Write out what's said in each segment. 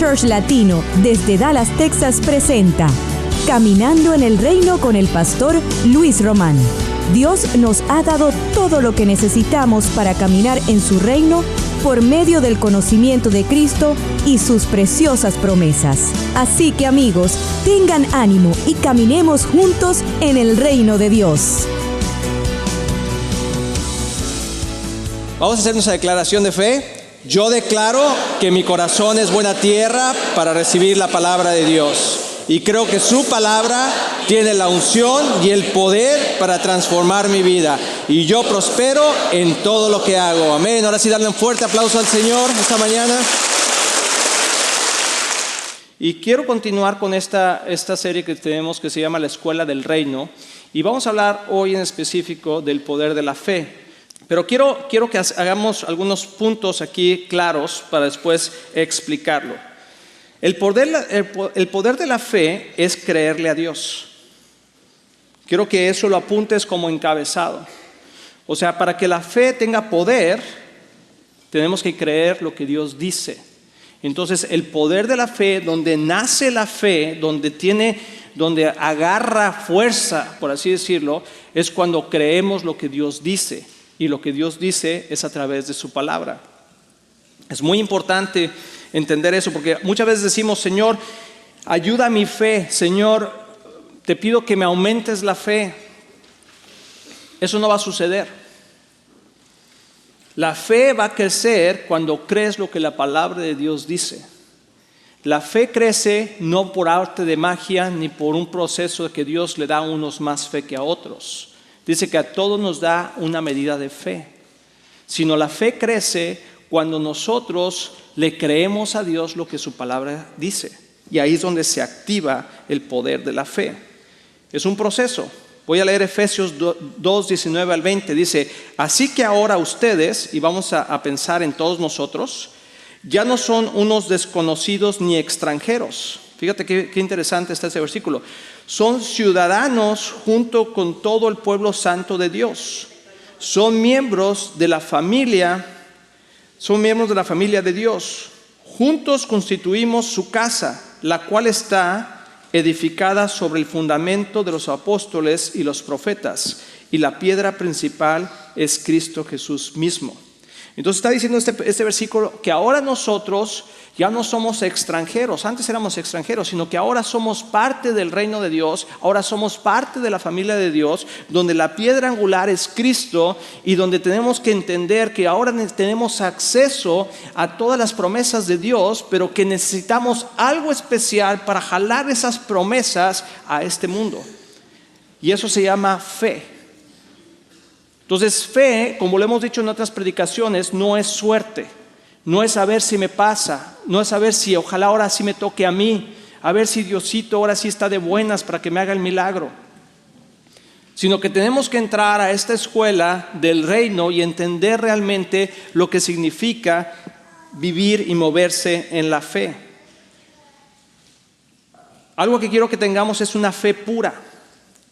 Church Latino desde Dallas, Texas presenta Caminando en el Reino con el pastor Luis Román. Dios nos ha dado todo lo que necesitamos para caminar en su reino por medio del conocimiento de Cristo y sus preciosas promesas. Así que amigos, tengan ánimo y caminemos juntos en el reino de Dios. Vamos a hacer nuestra declaración de fe. Yo declaro que mi corazón es buena tierra para recibir la palabra de Dios. Y creo que su palabra tiene la unción y el poder para transformar mi vida. Y yo prospero en todo lo que hago. Amén. Ahora sí, darle un fuerte aplauso al Señor esta mañana. Y quiero continuar con esta serie que tenemos que se llama La Escuela del Reino. Y vamos a hablar hoy en específico del poder de la fe. Pero quiero que hagamos algunos puntos aquí claros para después explicarlo. El poder de la fe es creerle a Dios. Quiero que eso lo apuntes como encabezado. O sea, para que la fe tenga poder, tenemos que creer lo que Dios dice. Entonces, el poder de la fe, donde nace la fe, donde agarra fuerza, por así decirlo, es cuando creemos lo que Dios dice. Y lo que Dios dice es a través de su palabra. Es muy importante entender eso, porque muchas veces decimos, Señor, ayuda a mi fe. Señor, te pido que me aumentes la fe. Eso no va a suceder. La fe va a crecer cuando crees lo que la palabra de Dios dice. La fe crece no por arte de magia, ni por un proceso de que Dios le da a unos más fe que a otros. Dice que a todos nos da una medida de fe, sino la fe crece cuando nosotros le creemos a Dios lo que su palabra dice. Y ahí es donde se activa el poder de la fe. Es un proceso. Voy a leer Efesios 2, 19 al 20. Dice, así que ahora ustedes, y vamos a pensar en todos nosotros, ya no son unos desconocidos ni extranjeros. Fíjate qué interesante está ese versículo. Son ciudadanos junto con todo el pueblo santo de Dios. Son miembros de la familia de Dios. Juntos constituimos su casa, la cual está edificada sobre el fundamento de los apóstoles y los profetas. Y la piedra principal es Cristo Jesús mismo. Entonces está diciendo este versículo que ahora nosotros ya no somos extranjeros. Antes éramos extranjeros, sino que ahora somos parte del reino de Dios. Ahora somos parte de la familia de Dios, donde la piedra angular es Cristo y donde tenemos que entender que ahora tenemos acceso a todas las promesas de Dios, pero que necesitamos algo especial para jalar esas promesas a este mundo. Y eso se llama fe. Entonces, fe, como lo hemos dicho en otras predicaciones, no es suerte. No es saber si me pasa, no es saber si ojalá ahora sí me toque a mí, a ver si Diosito ahora sí está de buenas para que me haga el milagro. Sino que tenemos que entrar a esta escuela del reino y entender realmente lo que significa vivir y moverse en la fe. Algo que quiero que tengamos es una fe pura.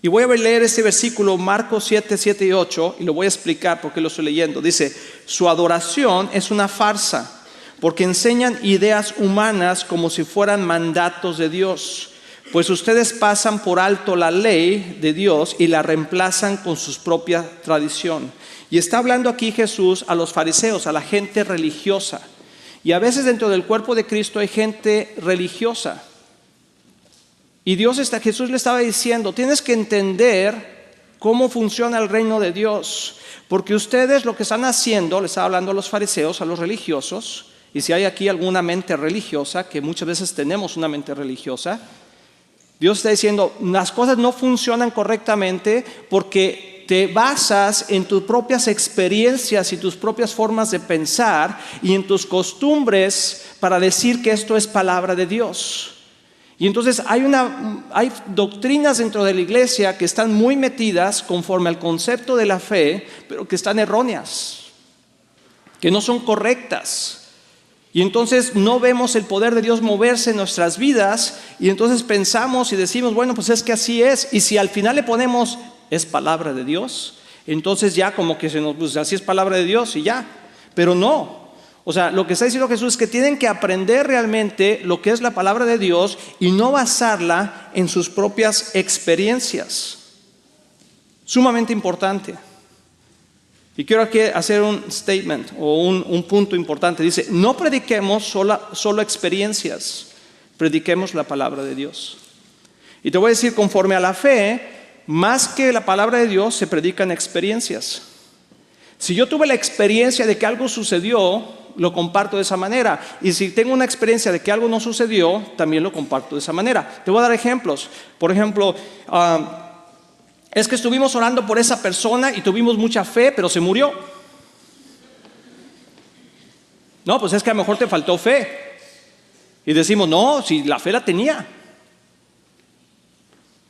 Y voy a leer este versículo, Marcos 7, 7 y 8, y lo voy a explicar porque lo estoy leyendo. Dice, su adoración es una farsa, porque enseñan ideas humanas como si fueran mandatos de Dios. Pues ustedes pasan por alto la ley de Dios y la reemplazan con su propia tradición. Y está hablando aquí Jesús a los fariseos, a la gente religiosa. Y a veces dentro del cuerpo de Cristo hay gente religiosa. Y Jesús le estaba diciendo, tienes que entender cómo funciona el reino de Dios. Porque ustedes lo que están haciendo, le estaba hablando a los fariseos, a los religiosos, y si hay aquí alguna mente religiosa, que muchas veces tenemos una mente religiosa, Dios está diciendo, las cosas no funcionan correctamente porque te basas en tus propias experiencias y tus propias formas de pensar y en tus costumbres para decir que esto es palabra de Dios. Y entonces hay doctrinas dentro de la iglesia que están muy metidas conforme al concepto de la fe, pero que están erróneas, que no son correctas. Y entonces no vemos el poder de Dios moverse en nuestras vidas y entonces pensamos y decimos, bueno, pues es que así es. Y si al final le ponemos, es palabra de Dios, entonces ya como que pues así es palabra de Dios y ya. Pero no. O sea, lo que está diciendo Jesús es que tienen que aprender realmente lo que es la palabra de Dios y no basarla en sus propias experiencias. Sumamente importante. Y quiero aquí hacer un statement o un punto importante. Dice, no prediquemos solo experiencias, prediquemos la palabra de Dios. Y te voy a decir, conforme a la fe, más que la palabra de Dios, se predican experiencias. Si yo tuve la experiencia de que algo sucedió, lo comparto de esa manera. Y si tengo una experiencia de que algo no sucedió, también lo comparto de esa manera. Te voy a dar ejemplos. Por ejemplo, es que estuvimos orando por esa persona y tuvimos mucha fe, pero se murió. No, pues es que a lo mejor te faltó fe. Y decimos, no, si la fe la tenía.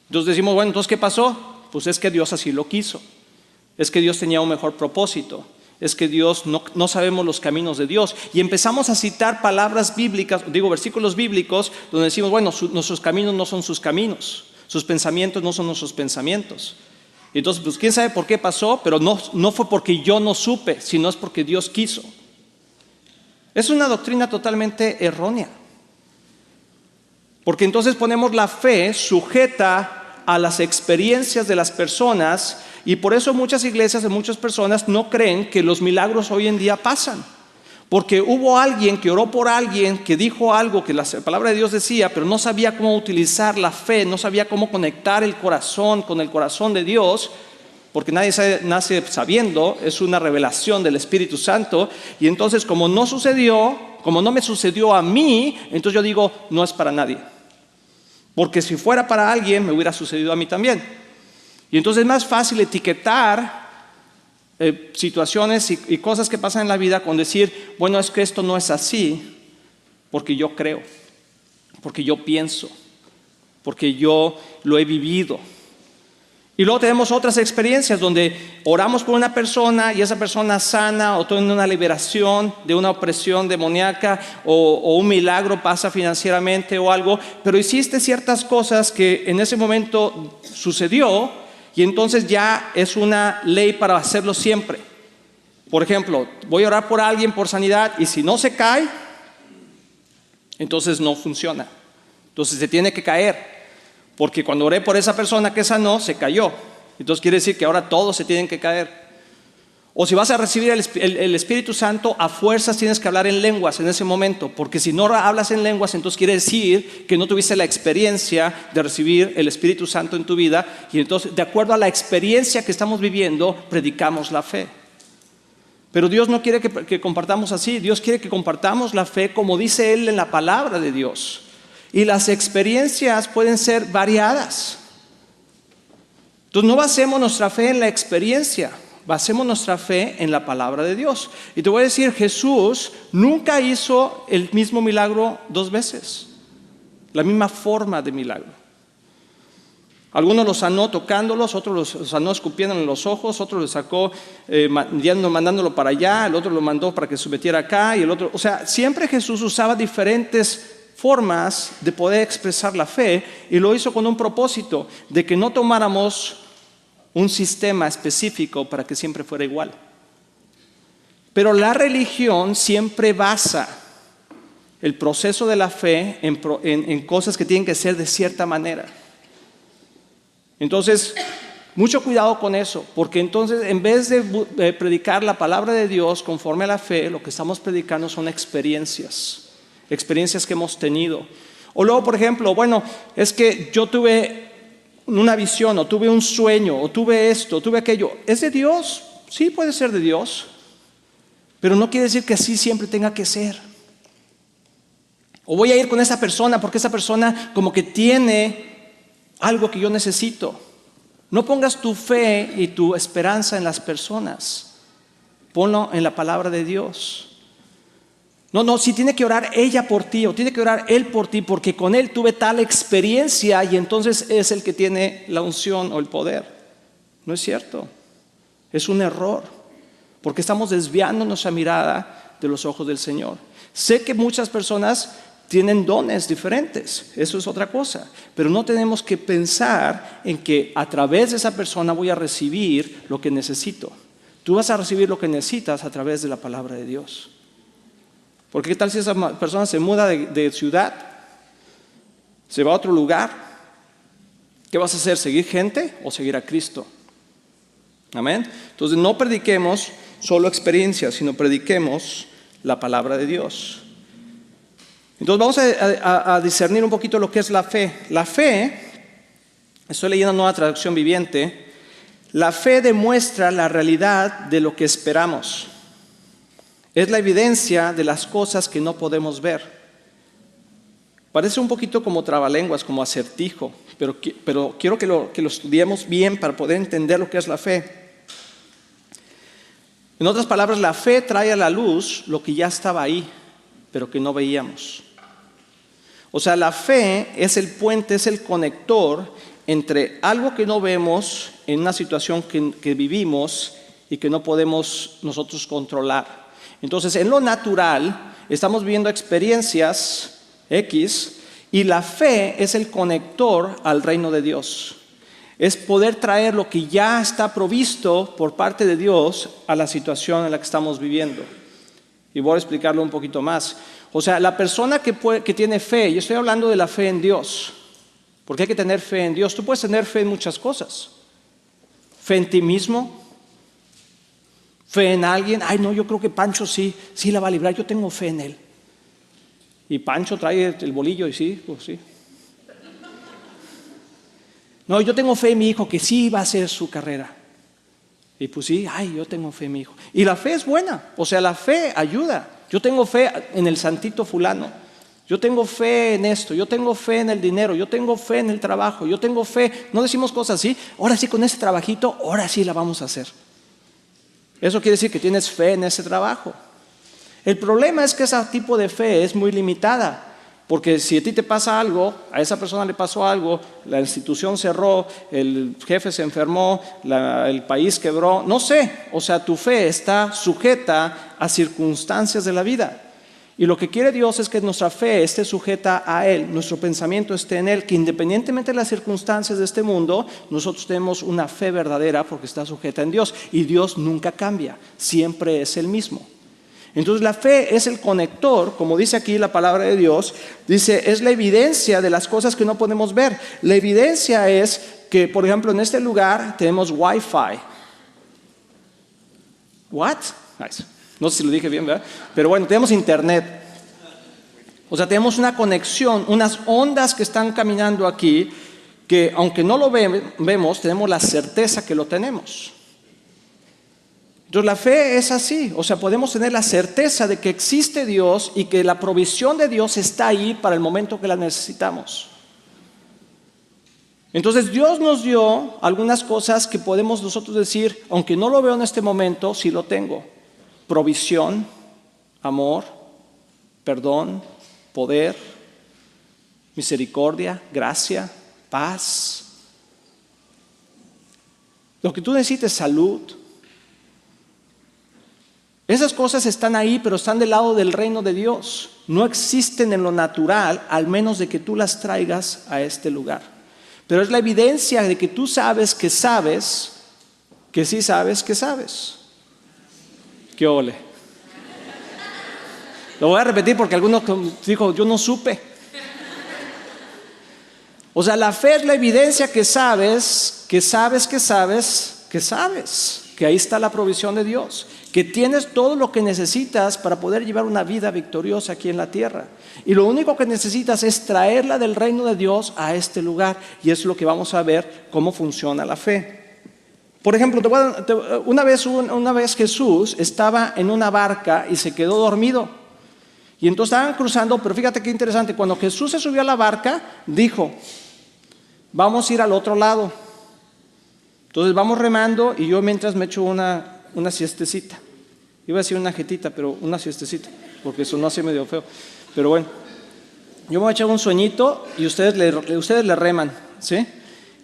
Entonces decimos, bueno, entonces ¿qué pasó? Pues es que Dios así lo quiso. Es que Dios tenía un mejor propósito. Es que Dios, no sabemos los caminos de Dios. Y empezamos a citar palabras bíblicas, versículos bíblicos, donde decimos, bueno, nuestros caminos no son sus caminos. Sus pensamientos no son nuestros pensamientos. Y entonces, pues quién sabe por qué pasó, pero no fue porque yo no supe, sino es porque Dios quiso. Es una doctrina totalmente errónea. Porque entonces ponemos la fe sujeta a las experiencias de las personas, y por eso muchas iglesias y muchas personas no creen que los milagros hoy en día pasan. Porque hubo alguien que oró por alguien, que dijo algo que la palabra de Dios decía, pero no sabía cómo utilizar la fe, no sabía cómo conectar el corazón con el corazón de Dios, porque nadie nace sabiendo, es una revelación del Espíritu Santo. Y entonces como no me sucedió a mí, entonces yo digo, no es para nadie. Porque si fuera para alguien, me hubiera sucedido a mí también. Y entonces es más fácil etiquetar situaciones y cosas que pasan en la vida con decir, bueno, es que esto no es así, porque yo creo, porque yo pienso, porque yo lo he vivido. Y luego tenemos otras experiencias donde oramos por una persona y esa persona sana o tiene una liberación de una opresión demoníaca o un milagro pasa financieramente o algo, pero hiciste ciertas cosas que en ese momento sucedió y entonces ya es una ley para hacerlo siempre. Por ejemplo, voy a orar por alguien por sanidad y si no se cae, entonces no funciona. Entonces se tiene que caer. Porque cuando oré por esa persona que sanó, se cayó. Entonces quiere decir que ahora todos se tienen que caer. O si vas a recibir el Espíritu Santo, a fuerzas tienes que hablar en lenguas en ese momento. Porque si no hablas en lenguas, entonces quiere decir que no tuviste la experiencia de recibir el Espíritu Santo en tu vida. Y entonces, de acuerdo a la experiencia que estamos viviendo, predicamos la fe. Pero Dios no quiere que compartamos así. Dios quiere que compartamos la fe como dice Él en la palabra de Dios. Y las experiencias pueden ser variadas. Entonces no basemos nuestra fe en la experiencia, basemos nuestra fe en la palabra de Dios. Y te voy a decir, Jesús nunca hizo el mismo milagro dos veces, la misma forma de milagro. Algunos los sanó tocándolos, otros los sanó escupiéndole en los ojos, otros los sacó mandándolo para allá, el otro lo mandó para que se metiera acá y el otro, o sea, siempre Jesús usaba diferentes formas de poder expresar la fe y lo hizo con un propósito de que no tomáramos un sistema específico para que siempre fuera igual. Pero la religión siempre basa el proceso de la fe en cosas que tienen que ser de cierta manera. Entonces, mucho cuidado con eso, porque entonces en vez de predicar la palabra de Dios conforme a la fe, lo que estamos predicando son experiencias que hemos tenido. O luego, por ejemplo, bueno, es que yo tuve una visión, o tuve un sueño, o tuve esto, o tuve aquello. ¿Es de Dios? Sí, puede ser de Dios, pero no quiere decir que así siempre tenga que ser. O voy a ir con esa persona porque esa persona como que tiene algo que yo necesito. No pongas tu fe y tu esperanza en las personas, ponlo en la palabra de Dios. No, si tiene que orar ella por ti o tiene que orar él por ti porque con él tuve tal experiencia y entonces es el que tiene la unción o el poder. No es cierto, es un error porque estamos desviando nuestra mirada de los ojos del Señor. Sé que muchas personas tienen dones diferentes, eso es otra cosa, pero no tenemos que pensar en que a través de esa persona voy a recibir lo que necesito. Tú vas a recibir lo que necesitas a través de la palabra de Dios. Porque ¿qué tal si esa persona se muda de ciudad? ¿Se va a otro lugar? ¿Qué vas a hacer? ¿Seguir gente o seguir a Cristo? Amén. Entonces no prediquemos solo experiencias, sino prediquemos la palabra de Dios. Entonces vamos a discernir un poquito lo que es la fe. La fe, estoy leyendo Nueva Traducción Viviente, la fe demuestra la realidad de lo que esperamos. Es la evidencia de las cosas que no podemos ver. Parece un poquito como trabalenguas, como acertijo, pero quiero que lo estudiemos bien para poder entender lo que es la fe. En otras palabras, la fe trae a la luz lo que ya estaba ahí, pero que no veíamos. O sea, la fe es el puente, es el conector entre algo que no vemos en una situación que vivimos y que no podemos nosotros controlar. Entonces, en lo natural, estamos viviendo experiencias X y la fe es el conector al reino de Dios. Es poder traer lo que ya está provisto por parte de Dios a la situación en la que estamos viviendo. Y voy a explicarlo un poquito más. O sea, la persona que tiene fe, yo estoy hablando de la fe en Dios, porque hay que tener fe en Dios. Tú puedes tener fe en muchas cosas. Fe en ti mismo, fe en alguien. Ay, no, yo creo que Pancho sí la va a librar, yo tengo fe en él. Y Pancho trae el bolillo y sí, pues sí. No, yo tengo fe en mi hijo que sí va a hacer su carrera. Y pues sí, ay, yo tengo fe en mi hijo. Y la fe es buena, o sea, la fe ayuda. Yo tengo fe en el santito fulano. Yo tengo fe en esto, yo tengo fe en el dinero, yo tengo fe en el trabajo, yo tengo fe. No decimos cosas así, ahora sí con ese trabajito, ahora sí la vamos a hacer. Eso quiere decir que tienes fe en ese trabajo. El problema es que ese tipo de fe es muy limitada. Porque si a ti te pasa algo, a esa persona le pasó algo, la institución cerró, el jefe se enfermó, el país quebró, no sé, o sea, tu fe está sujeta a circunstancias de la vida. Y lo que quiere Dios es que nuestra fe esté sujeta a Él, nuestro pensamiento esté en Él, que independientemente de las circunstancias de este mundo, nosotros tenemos una fe verdadera porque está sujeta en Dios. Y Dios nunca cambia, siempre es el mismo. Entonces la fe es el conector, como dice aquí la palabra de Dios, dice, es la evidencia de las cosas que no podemos ver. La evidencia es que, por ejemplo, en este lugar tenemos Wi-Fi. ¿What? Nice. No sé si lo dije bien, ¿verdad? Pero bueno, tenemos internet. O sea, tenemos una conexión, unas ondas que están caminando aquí, que aunque no lo vemos, tenemos la certeza que lo tenemos. Entonces la fe es así, o sea, podemos tener la certeza de que existe Dios y que la provisión de Dios está ahí para el momento que la necesitamos. Entonces Dios nos dio algunas cosas que podemos nosotros decir, aunque no lo veo en este momento, sí lo tengo. Provisión, amor, perdón, poder, misericordia, gracia, paz. Lo que tú necesites, salud. Esas cosas están ahí, pero están del lado del reino de Dios. No existen en lo natural, al menos de que tú las traigas a este lugar. Pero es la evidencia de que tú sabes, que sí sabes, que sabes. ¡Qué ole! Lo voy a repetir porque alguno dijo, yo no supe. O sea, la fe es la evidencia que sabes, que ahí está la provisión de Dios. Que tienes todo lo que necesitas para poder llevar una vida victoriosa aquí en la tierra. Y lo único que necesitas es traerla del reino de Dios a este lugar. Y es lo que vamos a ver cómo funciona la fe. Por ejemplo, una vez Jesús estaba en una barca y se quedó dormido. Y entonces estaban cruzando, pero fíjate qué interesante. Cuando Jesús se subió a la barca, dijo, vamos a ir al otro lado. Entonces vamos remando y yo mientras me echo una siestecita. Iba a decir una jetita, pero una siestecita, porque eso no hace medio feo. Pero bueno, yo me voy a echar un sueñito y ustedes le reman, ¿sí?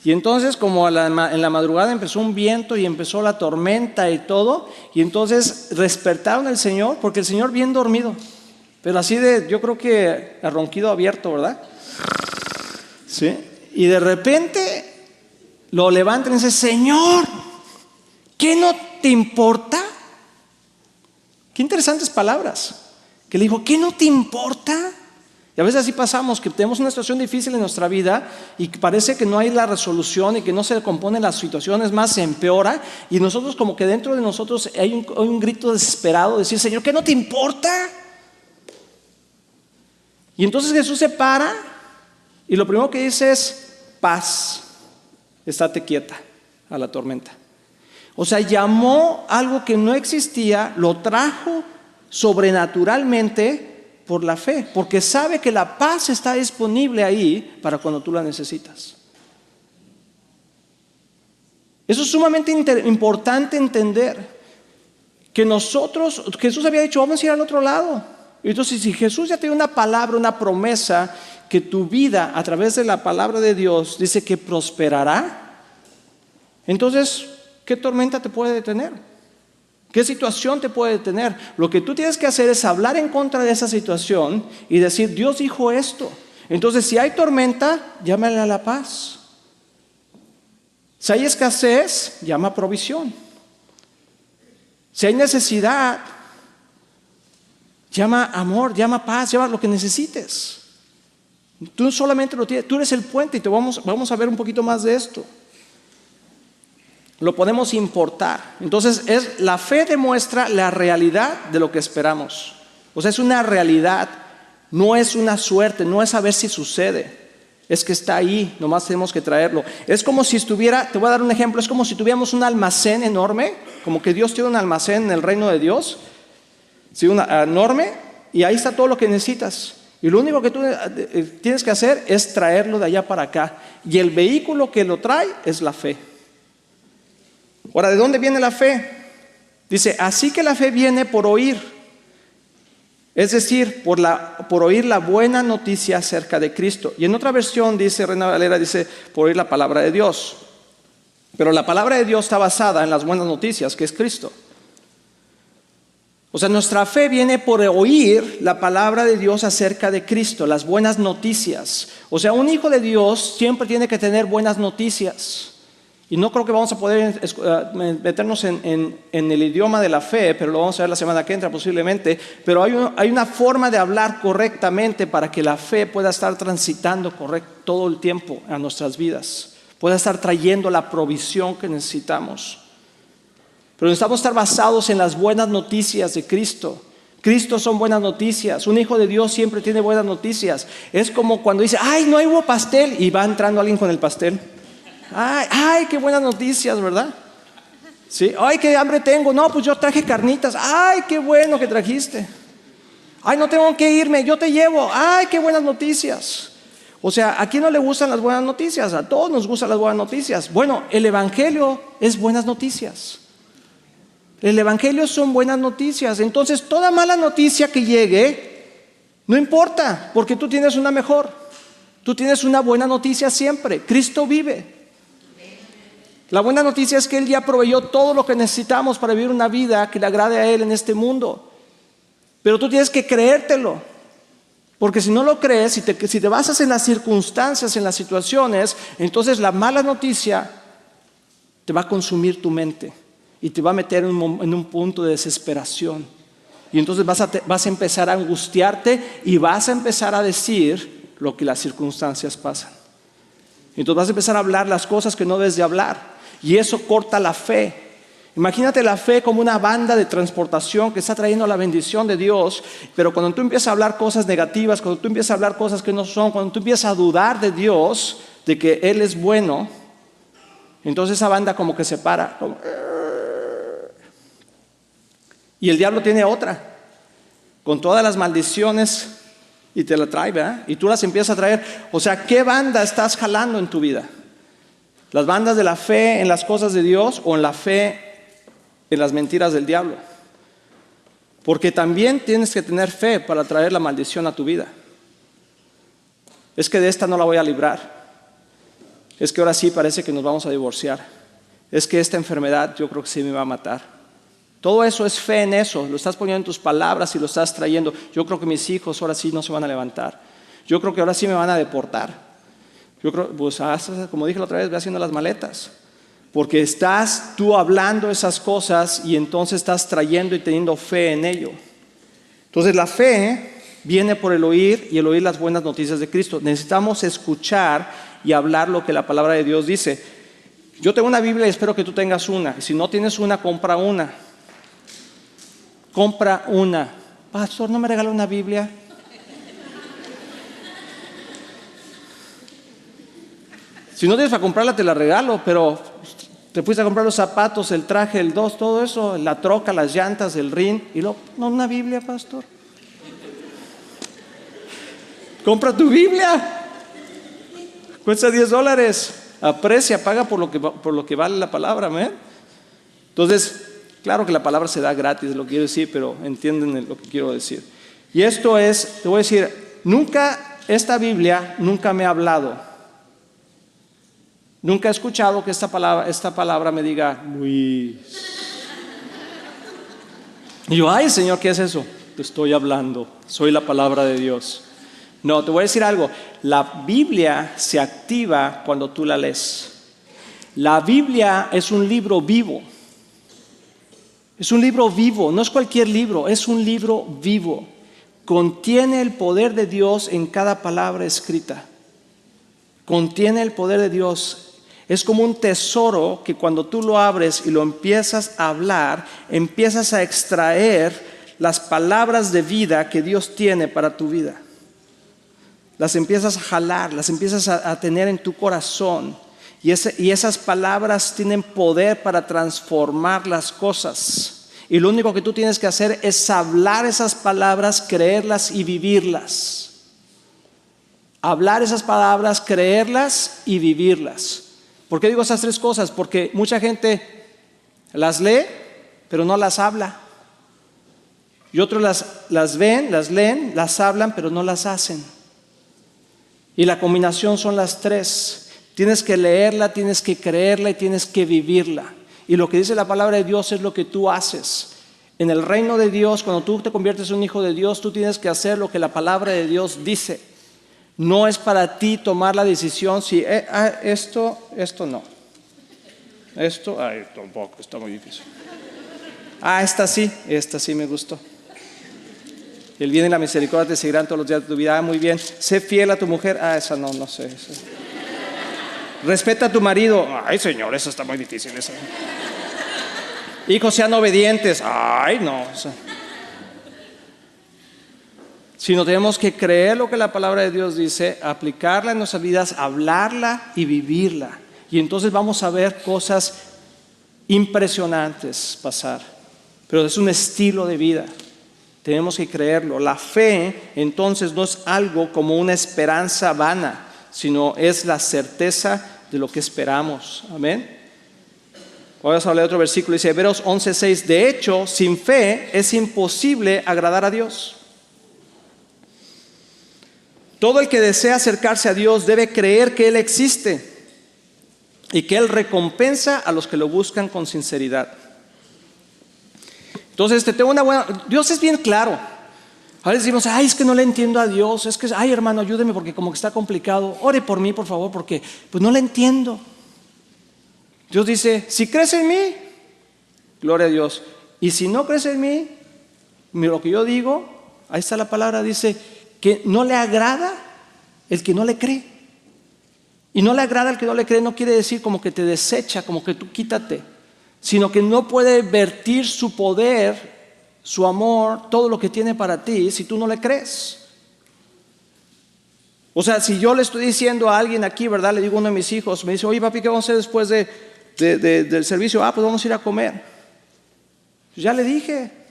Y entonces como en la madrugada empezó un viento y empezó la tormenta y todo, y entonces despertaron al Señor, porque el Señor bien dormido, pero así yo creo que a ronquido abierto, ¿verdad? ¿Sí? Y de repente lo levantan y dicen, Señor, ¿qué no te importa? Qué interesantes palabras. que le dijo, ¿qué no te importa? Y a veces así pasamos, que tenemos una situación difícil en nuestra vida y que parece que no hay la resolución y que no se compone la situación, es más, se empeora, y nosotros como que dentro de nosotros hay un grito desesperado de decir, Señor, ¿qué no te importa? Y entonces Jesús se para y lo primero que dice es, paz, estate quieta a la tormenta. O sea, llamó algo que no existía, lo trajo sobrenaturalmente por la fe, porque sabe que la paz está disponible ahí para cuando tú la necesitas. Eso es sumamente importante entender, que nosotros, Jesús había dicho, vamos a ir al otro lado. Entonces, si Jesús ya tiene una palabra, una promesa, que tu vida a través de la palabra de Dios dice que prosperará, entonces, ¿qué tormenta te puede detener? ¿Qué situación te puede detener? Lo que tú tienes que hacer es hablar en contra de esa situación y decir, Dios dijo esto. Entonces, si hay tormenta, llámale a la paz. Si hay escasez, llama provisión. Si hay necesidad, llama amor, llama paz, llama lo que necesites. Tú solamente lo tienes, tú eres el puente, y vamos a ver un poquito más de esto. Lo podemos importar. Entonces, la fe demuestra la realidad de lo que esperamos. O sea, es una realidad, no es una suerte, no es saber si sucede. Es que está ahí, nomás tenemos que traerlo. Es como si estuviera, te voy a dar un ejemplo, es como si tuviéramos un almacén enorme, como que Dios tiene un almacén en el reino de Dios, ¿sí? Enorme, y ahí está todo lo que necesitas. Y lo único que tú tienes que hacer es traerlo de allá para acá. Y el vehículo que lo trae es la fe. Ahora, ¿de dónde viene la fe? Dice, así que la fe viene por oír. Es decir, por oír la buena noticia acerca de Cristo. Y en otra versión dice, Reina Valera dice, por oír la palabra de Dios. Pero la palabra de Dios está basada en las buenas noticias, que es Cristo. O sea, nuestra fe viene por oír la palabra de Dios acerca de Cristo, las buenas noticias. O sea, un hijo de Dios siempre tiene que tener buenas noticias. Y no creo que vamos a poder meternos en el idioma de la fe, pero lo vamos a ver la semana que entra posiblemente. Pero hay una forma de hablar correctamente para que la fe pueda estar transitando todo el tiempo a nuestras vidas, pueda estar trayendo la provisión que necesitamos. Pero necesitamos estar basados en las buenas noticias de Cristo. Cristo son buenas noticias. Un hijo de Dios siempre tiene buenas noticias. Es como cuando dice, ay, no hubo pastel, y va entrando alguien con el pastel. Ay, qué buenas noticias, ¿verdad? ¿Sí? Ay, qué hambre tengo. No, pues yo traje carnitas. Ay, qué bueno que trajiste. Ay, no tengo que irme, yo te llevo. Ay, qué buenas noticias. O sea, ¿a quién no le gustan las buenas noticias? A todos nos gustan las buenas noticias. Bueno, el evangelio es buenas noticias. El evangelio son buenas noticias. Entonces, toda mala noticia que llegue, no importa, porque tú tienes una mejor. Tú tienes una buena noticia siempre. Cristo vive. La buena noticia es que Él ya proveyó todo lo que necesitamos para vivir una vida que le agrade a Él en este mundo. Pero tú tienes que creértelo. Porque si no lo crees, si te basas en las circunstancias, en las situaciones, entonces la mala noticia te va a consumir tu mente y te va a meter en un punto de desesperación. Y entonces vas a empezar a angustiarte y vas a empezar a decir lo que las circunstancias pasan. Entonces vas a empezar a hablar las cosas que no debes de hablar. Y eso corta la fe. Imagínate la fe como una banda de transportación que está trayendo la bendición de Dios. Pero cuando tú empiezas a hablar cosas negativas, cuando tú empiezas a hablar cosas que no son, cuando tú empiezas a dudar de Dios, de que Él es bueno, entonces esa banda como que se para. Y el diablo tiene otra, con todas las maldiciones, y te la trae, ¿verdad? Y tú las empiezas a traer. O sea, ¿qué banda estás jalando en tu vida? ¿Las bandas de la fe en las cosas de Dios o en la fe en las mentiras del diablo? Porque también tienes que tener fe para traer la maldición a tu vida. Es que de esta no la voy a librar. Es que ahora sí parece que nos vamos a divorciar. Es que esta enfermedad yo creo que sí me va a matar. Todo eso es fe en eso. Lo estás poniendo en tus palabras y lo estás trayendo. Yo creo que mis hijos ahora sí no se van a levantar. Yo creo que ahora sí me van a deportar. Yo creo, pues como dije la otra vez, ve haciendo las maletas. Porque estás tú hablando esas cosas y entonces estás trayendo y teniendo fe en ello. Entonces la fe viene por el oír y el oír las buenas noticias de Cristo. Necesitamos escuchar y hablar lo que la palabra de Dios dice. Yo tengo una Biblia y espero que tú tengas una. Si no tienes una, compra una. Compra una. Pastor, ¿no me regala una Biblia? Si no tienes para comprarla, te la regalo, pero te fuiste a comprar los zapatos, el traje, el dos, todo eso, la troca, las llantas, el rin, y luego, no, una Biblia, pastor. Compra tu Biblia. Cuesta $10. Aprecia, paga por lo que vale la palabra, ¿eh? Entonces, claro que la palabra se da gratis, lo que quiero decir, pero entienden lo que quiero decir. Y esto es, te voy a decir, esta Biblia nunca me ha hablado. Nunca he escuchado que esta palabra me diga, Luis. Y yo, ay, Señor, ¿qué es eso? Te estoy hablando, soy la palabra de Dios. No, te voy a decir algo. La Biblia se activa cuando tú la lees. La Biblia es un libro vivo. Es un libro vivo, no es cualquier libro, es un libro vivo. Contiene el poder de Dios en cada palabra escrita. Contiene el poder de Dios. Es como un tesoro que cuando tú lo abres y lo empiezas a hablar, empiezas a extraer las palabras de vida que Dios tiene para tu vida. Las empiezas a jalar, las empiezas a tener en tu corazón. Y esas palabras tienen poder para transformar las cosas. Y lo único que tú tienes que hacer es hablar esas palabras, creerlas y vivirlas. Hablar esas palabras, creerlas y vivirlas. ¿Por qué digo esas tres cosas? Porque mucha gente las lee, pero no las habla. Y otros las ven, las leen, las hablan, pero no las hacen. Y la combinación son las tres. Tienes que leerla, tienes que creerla y tienes que vivirla. Y lo que dice la palabra de Dios es lo que tú haces. En el reino de Dios, cuando tú te conviertes en un hijo de Dios, tú tienes que hacer lo que la palabra de Dios dice. No es para ti tomar la decisión si esto no. Esto, tampoco, está muy difícil. Esta sí me gustó. El bien y la misericordia te seguirán todos los días de tu vida. Muy bien. Sé fiel a tu mujer. Esa no sé. Esa. Respeta a tu marido. Ay, Señor, eso está muy difícil. Esa. Hijos sean obedientes. Ay, no. Sino tenemos que creer lo que la palabra de Dios dice, aplicarla en nuestras vidas, hablarla y vivirla. Y entonces vamos a ver cosas impresionantes pasar. Pero es un estilo de vida. Tenemos que creerlo. La fe, entonces, no es algo como una esperanza vana, sino es la certeza de lo que esperamos. Amén. Vamos a hablar de otro versículo. Dice Hebreos 11:6. De hecho, sin fe es imposible agradar a Dios. Todo el que desea acercarse a Dios debe creer que Él existe y que Él recompensa a los que lo buscan con sinceridad. Entonces, Dios es bien claro. A veces decimos, es que no le entiendo a Dios, es que, hermano, ayúdeme porque como que está complicado. Ore por mí, por favor, porque pues no le entiendo. Dios dice, si crees en mí, gloria a Dios. Y si no crees en mí, lo que yo digo, ahí está la palabra, dice que no le agrada el que no le cree. Y no le agrada el que no le cree no quiere decir como que te desecha, como que tú quítate, sino que no puede vertir su poder, su amor, todo lo que tiene para ti si tú no le crees. O sea, si yo le estoy diciendo a alguien aquí, ¿verdad? Le digo a uno de mis hijos, me dice, oye papi, ¿qué vamos a hacer después del servicio? Pues vamos a ir a comer. Pues ya le dije.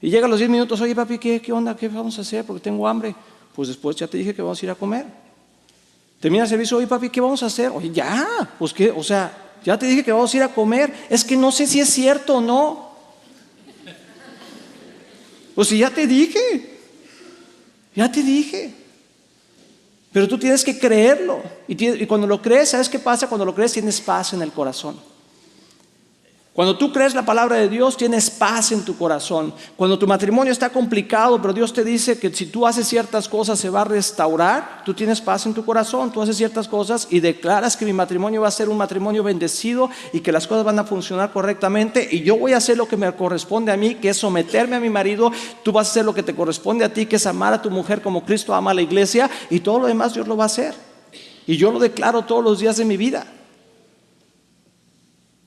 Y llega a los 10 minutos, oye papi, ¿qué onda? ¿Qué vamos a hacer? Porque tengo hambre. Pues después ya te dije que vamos a ir a comer. Termina el servicio, oye papi, ¿qué vamos a hacer? Oye, ya, pues qué, o sea, ya te dije que vamos a ir a comer. Es que no sé si es cierto o no. Pues si ya te dije. Pero tú tienes que creerlo. Y cuando lo crees, ¿sabes qué pasa? Cuando lo crees tienes paz en el corazón. Cuando tú crees la palabra de Dios, tienes paz en tu corazón. Cuando tu matrimonio está complicado, pero Dios te dice que si tú haces ciertas cosas se va a restaurar, tú tienes paz en tu corazón, tú haces ciertas cosas y declaras que mi matrimonio va a ser un matrimonio bendecido y que las cosas van a funcionar correctamente y yo voy a hacer lo que me corresponde a mí, que es someterme a mi marido, tú vas a hacer lo que te corresponde a ti, que es amar a tu mujer como Cristo ama a la iglesia, y todo lo demás Dios lo va a hacer. Y yo lo declaro todos los días de mi vida.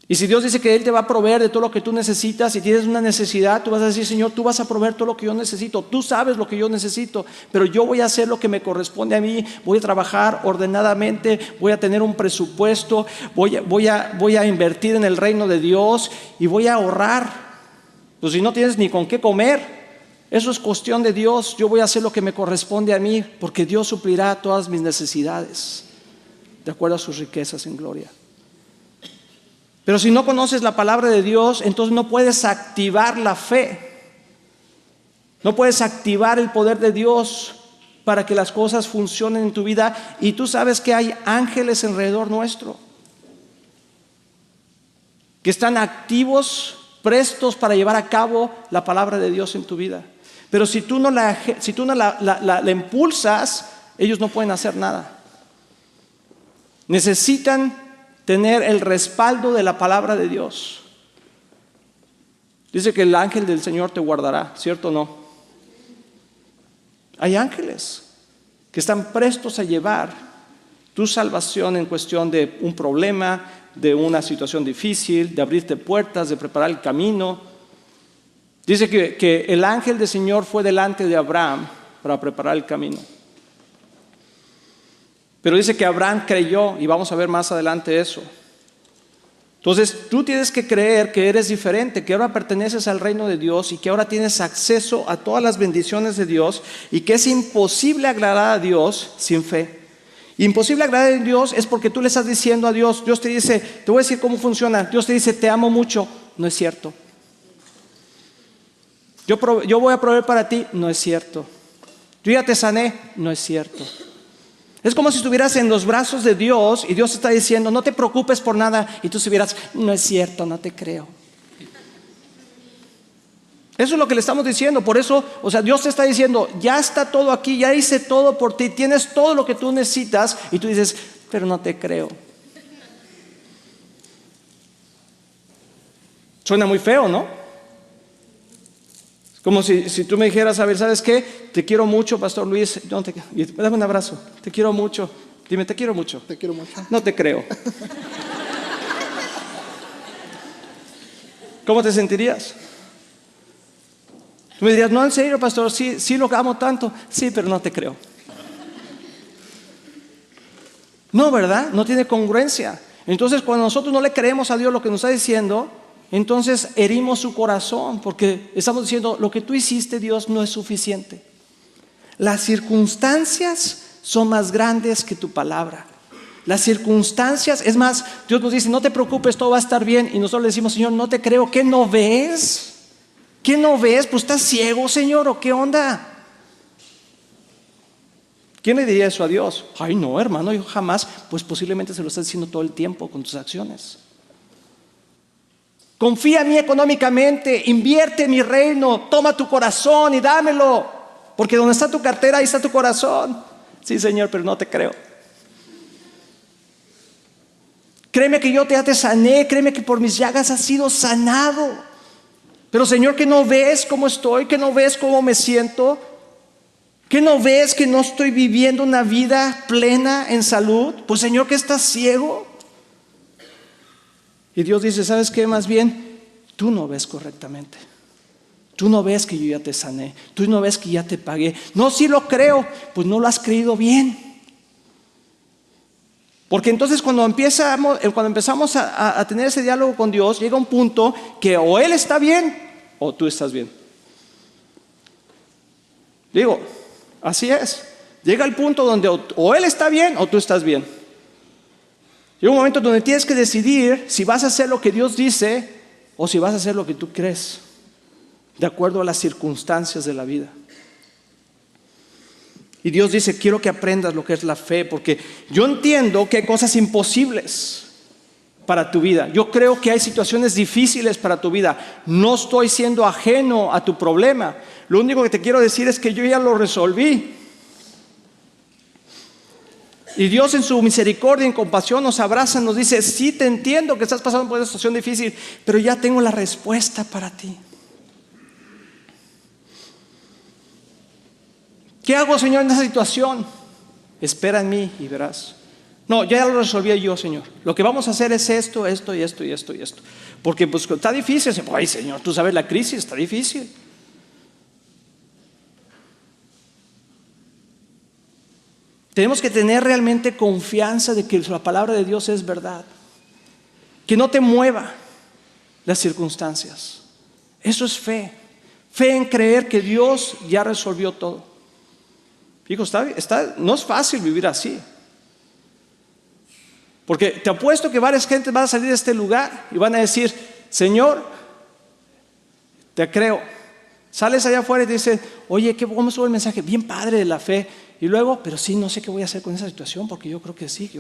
Y si Dios dice que Él te va a proveer de todo lo que tú necesitas, si tienes una necesidad, tú vas a decir: Señor, tú vas a proveer todo lo que yo necesito, tú sabes lo que yo necesito, pero yo voy a hacer lo que me corresponde a mí, voy a trabajar ordenadamente, voy a tener un presupuesto, voy a invertir en el reino de Dios y voy a ahorrar. Pues si no tienes ni con qué comer, eso es cuestión de Dios. Yo voy a hacer lo que me corresponde a mí, porque Dios suplirá todas mis necesidades de acuerdo a sus riquezas en gloria. Pero si no conoces la palabra de Dios, entonces no puedes activar la fe. No puedes activar el poder de Dios para que las cosas funcionen en tu vida. Y tú sabes que hay ángeles alrededor nuestro que están activos, prestos para llevar a cabo la palabra de Dios en tu vida. Pero si tú no la impulsas, ellos no pueden hacer nada. Necesitan tener el respaldo de la palabra de Dios. Dice que el ángel del Señor te guardará, ¿cierto o no? Hay ángeles que están prestos a llevar tu salvación en cuestión de un problema, de una situación difícil, de abrirte puertas, de preparar el camino. Dice que el ángel del Señor fue delante de Abraham para preparar el camino. Pero dice que Abraham creyó, y vamos a ver más adelante eso. Entonces tú tienes que creer que eres diferente, que ahora perteneces al reino de Dios y que ahora tienes acceso a todas las bendiciones de Dios y que es imposible agradar a Dios sin fe. Imposible agradar a Dios es porque tú le estás diciendo a Dios, Dios te dice, te voy a decir cómo funciona, Dios te dice, te amo mucho, no es cierto. Yo voy a proveer para ti, no es cierto. Yo ya te sané, no es cierto. Es como si estuvieras en los brazos de Dios y Dios te está diciendo, no te preocupes por nada, y tú estuvieras, no es cierto, no te creo. Eso es lo que le estamos diciendo. Por eso, Dios te está diciendo, ya está todo aquí, ya hice todo por ti, tienes todo lo que tú necesitas, y tú dices, pero no te creo. Suena muy feo, ¿no? Como si tú me dijeras, a ver, ¿sabes qué? Te quiero mucho, Pastor Luis. Dame un abrazo. Te quiero mucho. Dime, te quiero mucho. Te quiero mucho. No te creo. ¿Cómo te sentirías? Tú me dirías, no, en serio, Pastor, sí lo amo tanto. Sí, pero no te creo. No, ¿verdad? No tiene congruencia. Entonces, cuando nosotros no le creemos a Dios lo que nos está diciendo, entonces herimos su corazón, porque estamos diciendo, lo que tú hiciste, Dios, no es suficiente. Las circunstancias son más grandes que tu palabra. Las circunstancias, es más, Dios nos dice, no te preocupes, todo va a estar bien, y nosotros le decimos, Señor, no te creo. ¿Qué no ves? ¿Qué no ves? Pues estás ciego, Señor, ¿o qué onda? ¿Quién le diría eso a Dios? Ay, no, hermano, yo jamás. Pues posiblemente se lo estás diciendo todo el tiempo con tus acciones. Confía en mí económicamente, invierte en mi reino, toma tu corazón y dámelo, porque donde está tu cartera, ahí está tu corazón. Sí, Señor, pero no te creo. Créeme que yo ya te sané, créeme que por mis llagas has sido sanado. Pero Señor, ¿que no ves cómo estoy? ¿Que no ves cómo me siento? ¿Que no ves que no estoy viviendo una vida plena en salud? Pues Señor, ¿que estás ciego? Y Dios dice, ¿sabes qué? Más bien, tú no ves correctamente. Tú no ves que yo ya te sané. Tú no ves que ya te pagué. No, sí lo creo. Pues no lo has creído bien. Porque entonces cuando empezamos a tener ese diálogo con Dios, llega un punto que o Él está bien o tú estás bien. Digo, así es. Llega el punto donde o Él está bien o tú estás bien. Llega un momento donde tienes que decidir si vas a hacer lo que Dios dice o si vas a hacer lo que tú crees, de acuerdo a las circunstancias de la vida. Y Dios dice, quiero que aprendas lo que es la fe, porque yo entiendo que hay cosas imposibles. para tu vida. Yo creo que hay situaciones difíciles para tu vida. No estoy siendo ajeno a tu problema. Lo único que te quiero decir es que yo ya lo resolví. Y Dios en su misericordia y en compasión nos abraza, nos dice, sí te entiendo que estás pasando por una situación difícil, pero ya tengo la respuesta para ti. ¿Qué hago, Señor, en esa situación? Espera en mí y verás. No, ya lo resolví yo, Señor. Lo que vamos a hacer es esto, esto y esto y esto y esto. Porque pues está difícil. Ay, Señor, tú sabes la crisis, está difícil. Tenemos que tener realmente confianza de que la palabra de Dios es verdad. Que no te mueva las circunstancias. Eso es fe. Fe en creer que Dios ya resolvió todo. Hijo, no es fácil vivir así. Porque te apuesto que varias gentes van a salir de este lugar y van a decir, Señor, te creo. Sales allá afuera y te dicen, oye, ¿cómo estuvo el mensaje? Bien padre de la fe. Y luego, pero sí, no sé qué voy a hacer con esa situación porque yo creo que sí.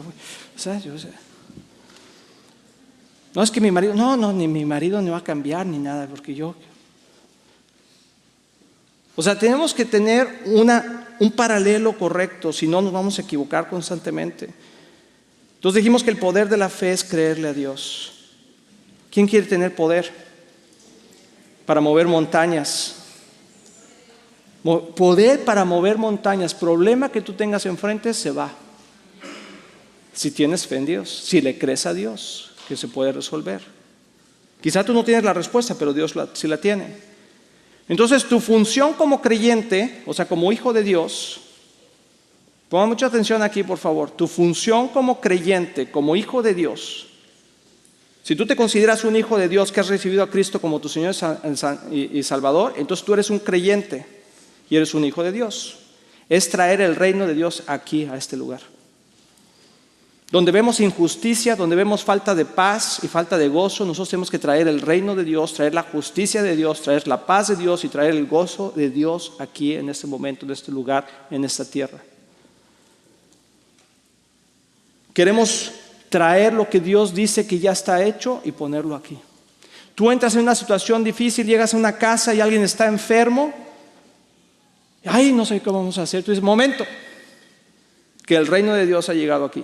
No es que mi marido, no, ni mi marido no va a cambiar ni nada porque yo... O sea, tenemos que tener un paralelo correcto, si no nos vamos a equivocar constantemente. Entonces dijimos que el poder de la fe es creerle a Dios. ¿Quién quiere tener poder para mover montañas? Poder para mover montañas. Problema que tú tengas enfrente se va. Si tienes fe en Dios, si le crees a Dios, que se puede resolver. Quizá tú no tienes la respuesta, pero Dios sí la tiene. Entonces tu función como creyente, o sea, como hijo de Dios, pongan mucha atención aquí, por favor. Tu función como creyente, como hijo de Dios, si tú te consideras un hijo de Dios que has recibido a Cristo como tu Señor y Salvador, entonces tú eres un creyente y eres un hijo de Dios. Es traer el reino de Dios aquí, a este lugar. Donde vemos injusticia, donde vemos falta de paz y falta de gozo, nosotros tenemos que traer el reino de Dios, traer la justicia de Dios, traer la paz de Dios y traer el gozo de Dios aquí en este momento, en este lugar, en esta tierra. Queremos traer lo que Dios dice que ya está hecho y ponerlo aquí. Tú entras en una situación difícil, llegas a una casa y alguien está enfermo. Ay, no sé cómo vamos a hacer. Tú dices, momento, que el reino de Dios ha llegado aquí.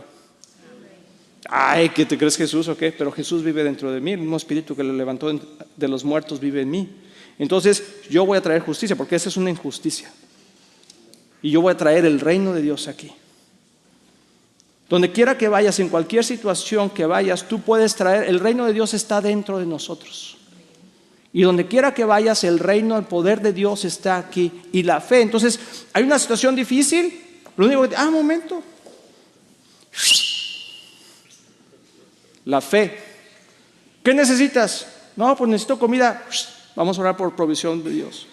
Ay, ¿qué te crees Jesús o qué? Pero Jesús vive dentro de mí, el mismo espíritu que lo levantó de los muertos vive en mí. Entonces yo voy a traer justicia, porque esa es una injusticia. Y yo voy a traer el reino de Dios aquí. Donde quiera que vayas, en cualquier situación que vayas, tú puedes traer, el reino de Dios está dentro de nosotros. Y donde quiera que vayas, el reino, el poder de Dios está aquí. Y la fe, entonces, hay una situación difícil, lo único que, momento. La fe. ¿Qué necesitas? No, pues necesito comida. Vamos a orar por provisión de Dios.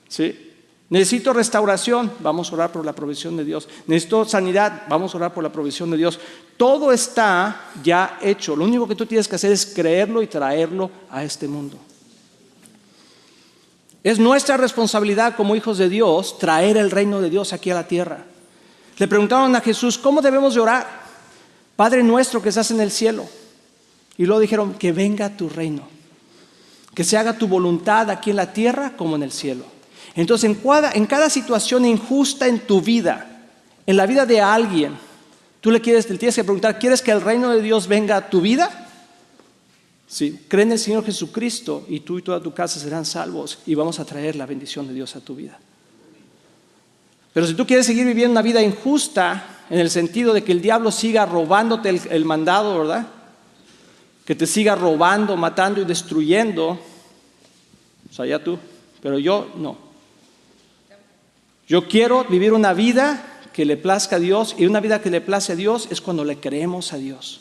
¿Sí? Necesito restauración. Vamos a orar por la provisión de Dios. Necesito sanidad. Vamos a orar por la provisión de Dios. Todo está ya hecho. Lo único que tú tienes que hacer es creerlo y traerlo a este mundo. Es nuestra responsabilidad como hijos de Dios traer el reino de Dios aquí a la tierra. Le preguntaron a Jesús, ¿cómo debemos de orar? Padre nuestro que estás en el cielo. Y luego dijeron, que venga tu reino, que se haga tu voluntad aquí en la tierra como en el cielo. Entonces en cada situación injusta en tu vida, en la vida de alguien, le tienes que preguntar, ¿quieres que el reino de Dios venga a tu vida? Sí, cree en el Señor Jesucristo y tú y toda tu casa serán salvos y vamos a traer la bendición de Dios a tu vida. Pero si tú quieres seguir viviendo una vida injusta, en el sentido de que el diablo siga robándote el mandado, ¿verdad? Que te siga robando, matando y destruyendo, o sea, ya tú, pero yo no. Yo quiero vivir una vida que le plazca a Dios, y una vida que le place a Dios es cuando le creemos a Dios.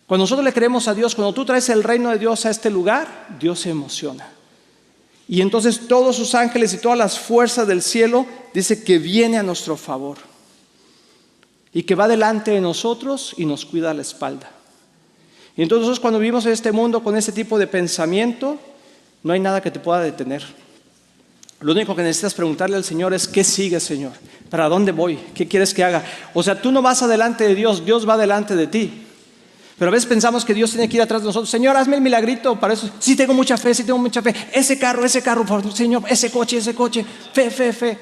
Cuando nosotros le creemos a Dios, cuando tú traes el reino de Dios a este lugar, Dios se emociona. Y entonces todos sus ángeles y todas las fuerzas del cielo dice que viene a nuestro favor. Y que va delante de nosotros y nos cuida la espalda. Y entonces cuando vivimos en este mundo con ese tipo de pensamiento, no hay nada que te pueda detener. Lo único que necesitas preguntarle al Señor es, ¿qué sigue, Señor? ¿Para dónde voy? ¿Qué quieres que haga? O sea, tú no vas adelante de Dios, Dios va delante de ti. Pero a veces pensamos que Dios tiene que ir atrás de nosotros. Señor, hazme el milagrito. Para eso, sí tengo mucha fe, sí tengo mucha fe. Ese carro, Señor, ese coche. Fe.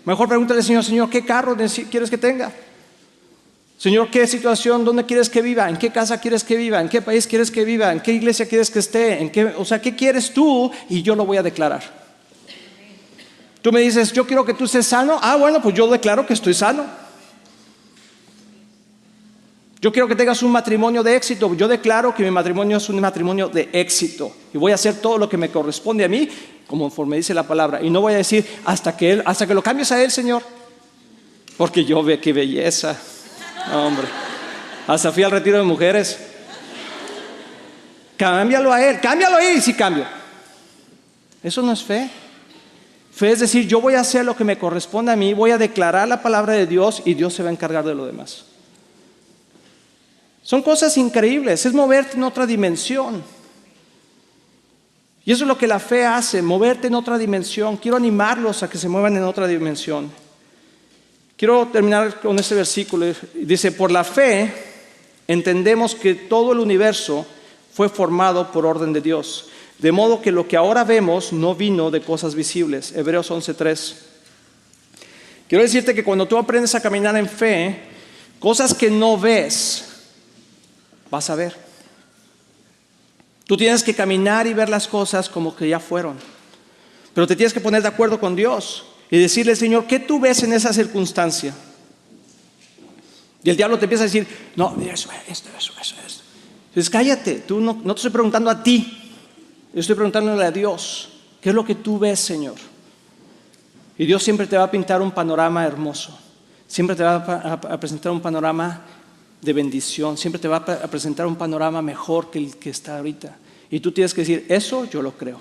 Mejor pregúntale al Señor, Señor, ¿qué carro quieres que tenga? Señor, ¿qué situación? ¿Dónde quieres que viva? ¿En qué casa quieres que viva? ¿En qué país quieres que viva? ¿En qué iglesia quieres que esté? ¿Qué quieres tú? Y yo lo voy a declarar. Tú me dices, yo quiero que tú estés sano. Bueno, pues yo declaro que estoy sano. Yo quiero que tengas un matrimonio de éxito. Yo declaro que mi matrimonio es un matrimonio de éxito. Y voy a hacer todo lo que me corresponde a mí, conforme dice la palabra. Y no voy a decir hasta que lo cambies a Él, Señor. Porque yo veo qué belleza. Hombre, hasta fui al retiro de mujeres. Cámbialo a Él, y sí cambio. Eso no es fe. Fe es decir, yo voy a hacer lo que me corresponde a mí, voy a declarar la palabra de Dios y Dios se va a encargar de lo demás. Son cosas increíbles, es moverte en otra dimensión. Y eso es lo que la fe hace, moverte en otra dimensión. Quiero animarlos a que se muevan en otra dimensión. Quiero terminar con este versículo. Dice, por la fe entendemos que todo el universo fue formado por orden de Dios, de modo que lo que ahora vemos no vino de cosas visibles. Hebreos 11:3. Quiero decirte que cuando tú aprendes a caminar en fe, cosas que no ves, vas a ver. Tú tienes que caminar y ver las cosas como que ya fueron. Pero te tienes que poner de acuerdo con Dios y decirle, Señor, ¿qué tú ves en esa circunstancia? Y el diablo te empieza a decir, no, esto. Entonces cállate, no te estoy preguntando a ti, yo estoy preguntándole a Dios, ¿qué es lo que tú ves, Señor? Y Dios siempre te va a pintar un panorama hermoso, siempre te va a presentar un panorama de bendición, siempre te va a presentar un panorama mejor que el que está ahorita. Y tú tienes que decir, eso yo lo creo.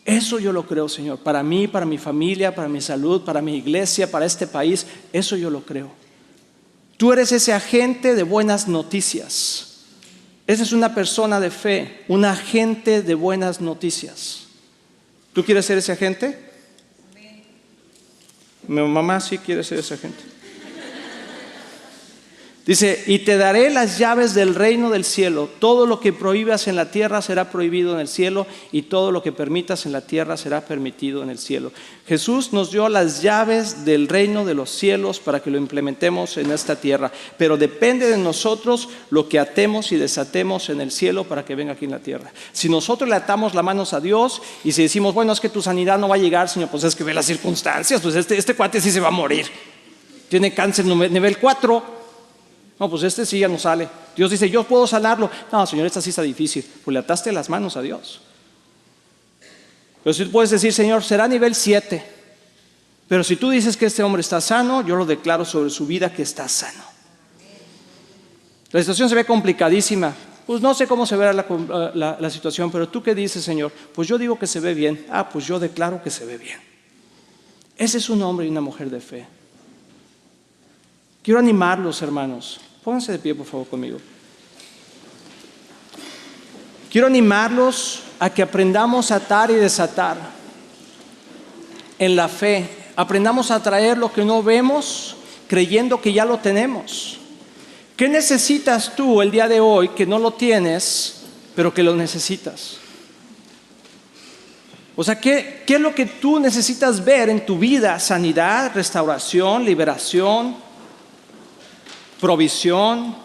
Eso yo lo creo, Señor. Para mí, para mi familia, para mi salud, para mi iglesia, para este país, eso yo lo creo. Tú eres ese agente de buenas noticias. Esa es una persona de fe, un agente de buenas noticias. ¿Tú quieres ser ese agente? Mi mamá sí quiere ser ese agente. Dice, y te daré las llaves del reino del cielo. Todo lo que prohíbas en la tierra será prohibido en el cielo, y todo lo que permitas en la tierra será permitido en el cielo. Jesús nos dio las llaves del reino de los cielos para que lo implementemos en esta tierra. Pero depende de nosotros lo que atemos y desatemos en el cielo para que venga aquí en la tierra. Si nosotros le atamos las manos a Dios y si decimos, bueno, es que tu sanidad no va a llegar, Señor, pues es que ve las circunstancias, pues este cuate sí se va a morir. Tiene cáncer nivel 4. No, pues este sí ya no sale. Dios dice, yo puedo sanarlo. No, Señor, esta sí está difícil. Pues le ataste las manos a Dios. Pero si tú puedes decir, Señor, será nivel 7. Pero si tú dices que este hombre está sano, yo lo declaro sobre su vida que está sano. La situación se ve complicadísima. Pues no sé cómo se verá la situación, pero tú qué dices, Señor. Pues yo digo que se ve bien. Pues yo declaro que se ve bien. Ese es un hombre y una mujer de fe. Quiero animarlos, hermanos. Pónganse de pie, por favor, conmigo. Quiero animarlos a que aprendamos a atar y desatar en la fe. Aprendamos a atraer lo que no vemos, creyendo que ya lo tenemos. ¿Qué necesitas tú el día de hoy que no lo tienes, pero que lo necesitas? O sea, ¿qué es lo que tú necesitas ver en tu vida? Sanidad, restauración, liberación, provisión.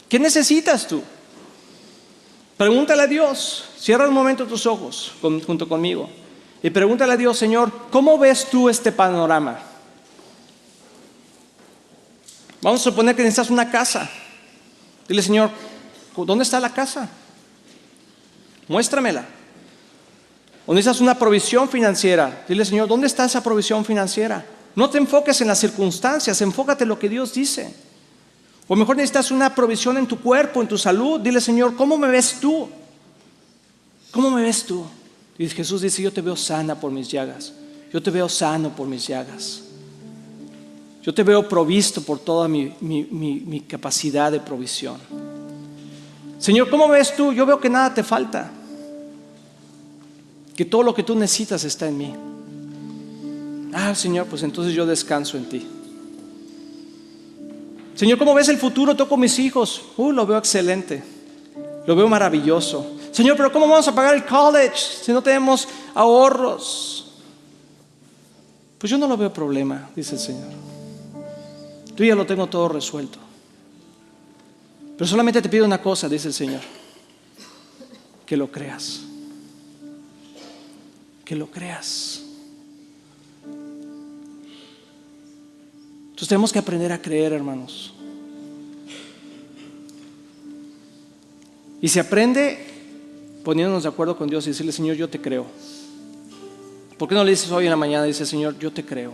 ¿Qué necesitas tú? Pregúntale a Dios. Cierra un momento tus ojos junto conmigo y pregúntale a Dios, Señor, ¿cómo ves tú este panorama? Vamos a suponer que necesitas una casa. Dile, Señor, ¿dónde está la casa? Muéstramela. O necesitas una provisión financiera. Dile, Señor, ¿dónde está esa provisión financiera? No te enfoques en las circunstancias, enfócate en lo que Dios dice. O mejor necesitas una provisión en tu cuerpo, en tu salud. Dile, Señor, ¿cómo me ves tú? ¿Cómo me ves tú? Y Jesús dice, yo te veo sana por mis llagas. Yo te veo sano por mis llagas. Yo te veo provisto por toda mi capacidad de provisión. Señor, ¿cómo me ves tú? Yo veo que nada te falta. Que todo lo que tú necesitas está en mí. Señor, pues entonces yo descanso en ti. Señor, ¿cómo ves el futuro? Toco mis hijos. Lo veo excelente. Lo veo maravilloso. Señor, pero ¿cómo vamos a pagar el college si no tenemos ahorros? Pues yo no lo veo problema, dice el Señor. Yo ya lo tengo todo resuelto. Pero solamente te pido una cosa, dice el Señor: que lo creas. Que lo creas. Entonces tenemos que aprender a creer, hermanos. Y se aprende poniéndonos de acuerdo con Dios y decirle: Señor, yo te creo. ¿Por qué no le dices hoy en la mañana? Dice: Señor, yo te creo.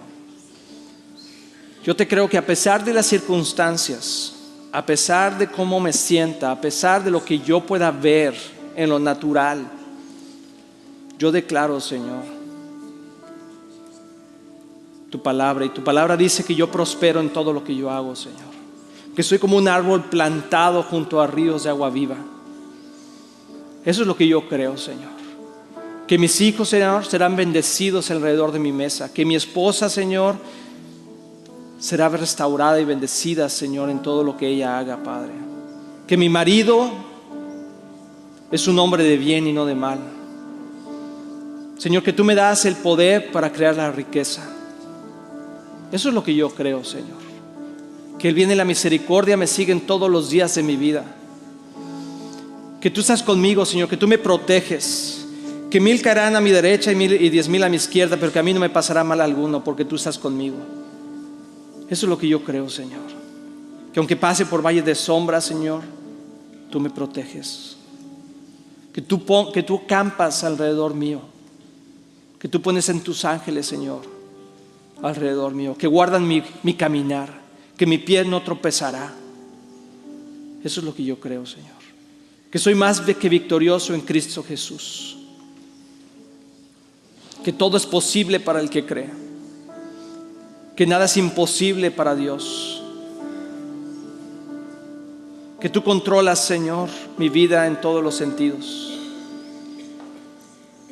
Yo te creo que a pesar de las circunstancias, a pesar de cómo me sienta, a pesar de lo que yo pueda ver en lo natural, yo declaro, Señor, tu palabra. Y tu palabra dice que yo prospero en todo lo que yo hago, Señor. Que soy como un árbol plantado junto a ríos de agua viva. Eso es lo que yo creo, Señor. Que mis hijos, Señor, serán bendecidos alrededor de mi mesa. Que mi esposa, Señor, será restaurada y bendecida, Señor, en todo lo que ella haga, Padre. Que mi marido es un hombre de bien y no de mal. Señor, que tú me das el poder para crear la riqueza. Eso es lo que yo creo, Señor. Que el bien y la misericordia me siguen todos los días de mi vida. Que tú estás conmigo, Señor, que tú me proteges. Que 1000 caerán a mi derecha y 10,000 a mi izquierda, pero que a mí no me pasará mal alguno, porque tú estás conmigo. Eso es lo que yo creo, Señor. Que aunque pase por valles de sombra, Señor, tú me proteges. Que tú acampas alrededor mío. Que tú pones en tus ángeles, Señor, alrededor mío. Que guardan mi caminar. Que mi pie no tropezará. Eso es lo que yo creo, Señor. Que soy más que victorioso en Cristo Jesús. Que todo es posible para el que cree. Que nada es imposible para Dios. Que tú controlas, Señor, mi vida en todos los sentidos.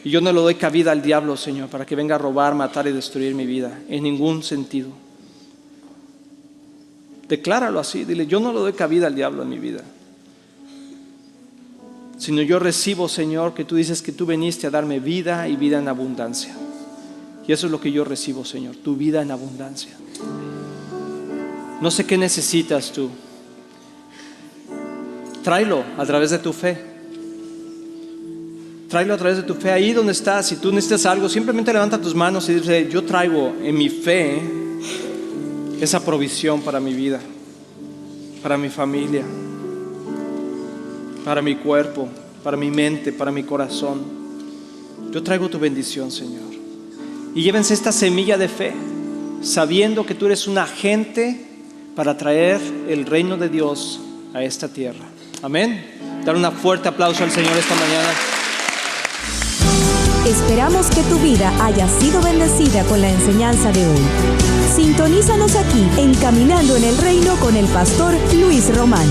Y yo no le doy cabida al diablo, Señor, para que venga a robar, matar y destruir mi vida. En ningún sentido. Decláralo así, dile: yo no le doy cabida al diablo en mi vida. Sino yo recibo, Señor, que tú dices que tú viniste a darme vida y vida en abundancia. Y eso es lo que yo recibo, Señor, tu vida en abundancia. No sé qué necesitas tú. Tráelo a través de tu fe. Tráelo a través de tu fe. Ahí donde estás, si tú necesitas algo, simplemente levanta tus manos y dice: yo traigo en mi fe esa provisión para mi vida, para mi familia, para mi cuerpo, para mi mente, para mi corazón. Yo traigo tu bendición, Señor. Y llévense esta semilla de fe, sabiendo que tú eres un agente para traer el reino de Dios a esta tierra. Amén. Dar un fuerte aplauso al Señor esta mañana. Esperamos que tu vida haya sido bendecida con la enseñanza de hoy. Sintonízanos aquí en Caminando en el Reino con el pastor Luis Román.